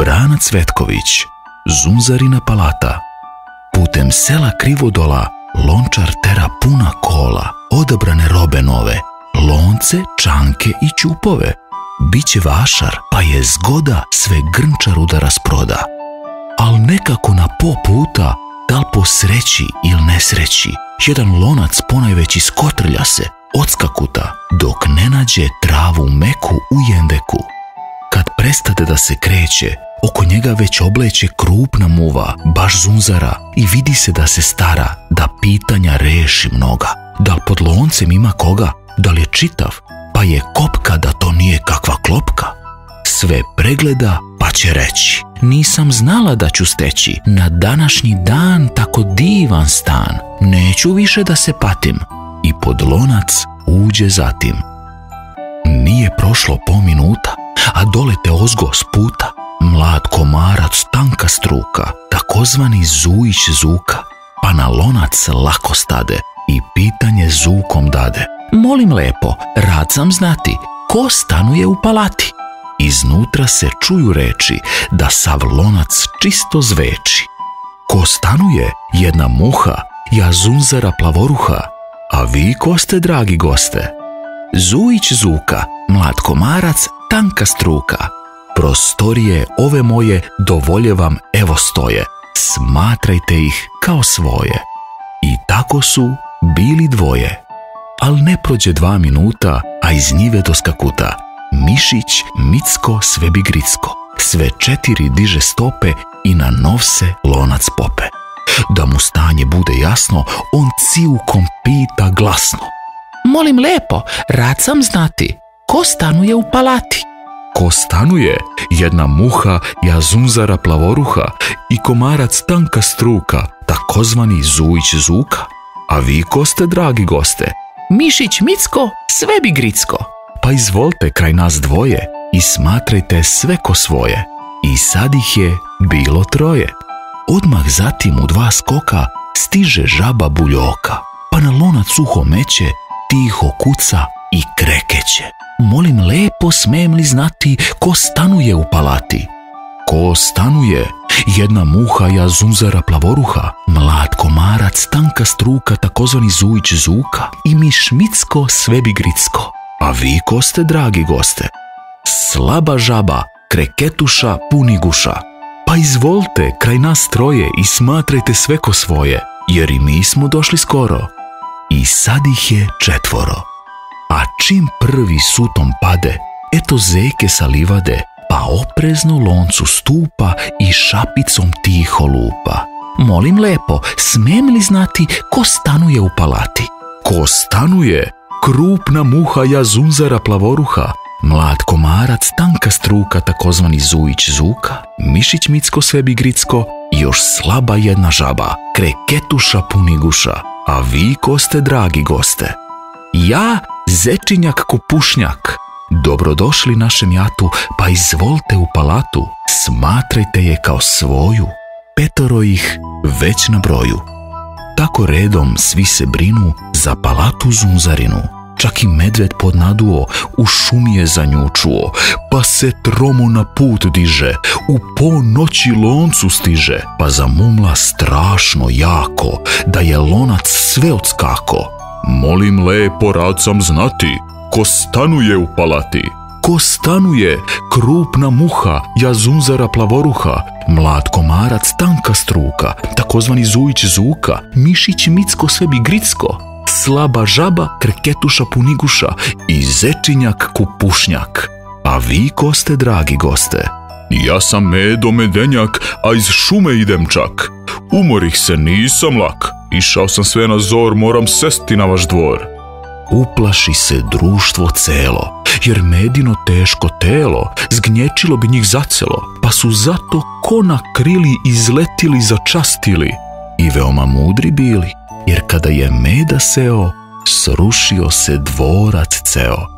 Brana Cvetković, Zunzarina palata. Putem sela Krivodola lončar tera puna kola, odabrane robe nove, lonce, čanke i ćupove. Biće vašar, pa je zgoda sve grnčaru da rasproda. Al nekako na po puta, da li po sreći ili nesreći, jedan lonac ponajveći skotrlja se, odskakuta, dok ne nađe travu meku u jendeku. Kad prestade da se kreće, oko njega već obleće krupna muva, baš zunzara, i vidi se da se stara, da pitanja reši mnoga. Da li pod loncem ima koga, da li je čitav, pa je kopka da to nije kakva klopka. Sve pregleda pa će reći, nisam znala da ću steći na današnji dan tako divan stan, neću više da se patim. I pod lonac uđe zatim. Nije prošlo po minuta, a dolete ozgo s puta mlad komarac tanka struka, takozvani Zujić Zuka, pa na lonac lako stade i pitanje Zukom dade. Molim lepo, rad sam znati, ko stanuje u palati? Iznutra se čuju reči da sav lonac čisto zveči. Ko stanuje? Jedna muha, ja Zunzara plavoruha. A vi ko ste, dragi goste? Zujić Zuka, mlad komarac, tanka struka. Prostorije ove moje dovolje vam evo stoje, smatrajte ih kao svoje. I tako su bili dvoje. Al ne prođe 2 minuta, a iz njive doskakuta Mišić, Micko, Svebigricko. Sve 4 diže stope i na nov se lonac pope. Da mu stanje bude jasno, on cijukom pita glasno. Molim lepo, rad sam znati, ko stanuje u palati? Ko stanuje? Jedna muha, ja Zunzara plavoruha, i komarac tanka struka, takozvani Zujić Zuka. A vi ko ste, dragi goste? Mišić, Micko, Svebigricko. Pa izvolite kraj nas dvoje i smatrajte sve ko svoje. I sad ih je bilo 3. Odmah zatim u 2 skoka stiže žaba Buljoka, pa na lonac uho meće, tiho kuca i krekeće. Molim lepo, smem li znati ko stanuje u palati? Ko stanuje? Jedna muha, ja Zunzara plavoruha, mlad komarac, tanka struka, takozvani Zujić Zuka, i Miš Micko, Svebigricko. A vi ko ste, dragi goste? Slaba žaba, kreketuša, puniguša. Pa izvolite kraj nas 3 i smatrajte sve ko svoje, jer i mi smo došli skoro. I sad ih je 4. A čim prvi sutom pade, eto zeke sa livade, pa oprezno loncu stupa i šapicom tiho lupa. Molim lepo, smem li znati ko stanuje u palati? Ko stanuje? Krupna muha, ja Zunzara plavoruha, mlad komarac, tanka struka, takozvani Zujić Zuka, Mišić, Micko, Svebigricko i još slaba jedna žaba, kreketuša, puniguša. A vi ko ste, dragi goste? Ja, Zečinjak Kupušnjak. Dobrodošli našem jatu, pa izvolite u palatu, smatrajte je kao svoju. 5 ih već na broju. Tako redom svi se brinu za palatu Zunzarinu. Čak i medved podnaduo, u šumi je za nju čuo, pa se tromo na put diže, u ponoći loncu stiže, pa zamumla strašno jako, da je lonac sve odskako. Molim lepo, rad sam znati, ko stanuje u palati? Ko stanuje? Krupna muha, ja Zunzara plavoruha, mlad komarac, tanka struka, takozvani Zujić Zuka, Mišić, Micko, Svebigricko, slaba žaba, kreketuša, puniguša i Zečinjak Kupušnjak. A vi ko ste, dragi goste? Ja sam Medo Medenjak, a iz šume idem čak. Umorih se, nisam lak, išao sam sve na zor, moram sesti na vaš dvor. Uplaši se društvo celo, jer Medino teško telo zgnječilo bi njih zacelo, pa su zato ko na krili izletili začastili i veoma mudri bili, jer kada je Meda seo, srušio se dvorac ceo.